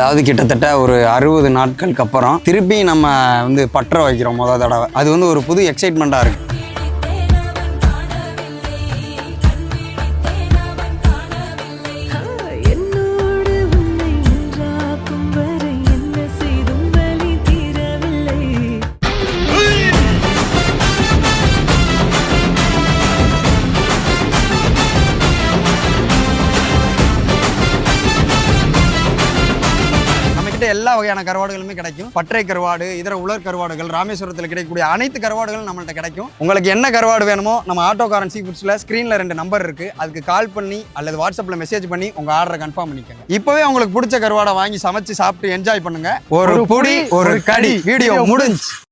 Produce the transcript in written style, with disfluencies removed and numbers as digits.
அதாவது கிட்டத்தட்ட ஒரு 60 நாட்களுக்கு அப்புறம் திருப்பி நம்ம வந்து பற்ற வைக்கிறோம் முதல் தடவை. அது வந்து ஒரு புது எக்ஸைட்மெண்ட்டாக இருக்குது. எல்லா வகையான கருவாடுகளுமே கிடைக்கும். பற்றை கருவாடு, இதர உலர் கருவாடுகள், ராமேஸ்வரத்தில் கிடைக்கக்கூடிய அனைத்து கருவாடுகளும் நம்மள்ட்ட கிடைக்கும். உங்களுக்கு என்ன கருவாடு வேணுமோ நம்ம ஆட்டோகாரன் சீ ஃபுட்ஸ்ல ஸ்கிரீன்ல 2 நம்பர் இருக்கு, அதுக்கு கால் பண்ணி அல்லது வாட்ஸ்அப்ல மெசேஜ் பண்ணி உங்க ஆர்டரை கன்ஃபார்ம் பண்ணிக்கோங்க. இப்பவே உங்களுக்கு பிடிச்ச கருவாடை வாங்கி சமைச்சு சாப்பிட்டு என்ஜாய் பண்ணுங்க. ஒரு புடி ஒரு கடி. வீடியோ முடிஞ்சு.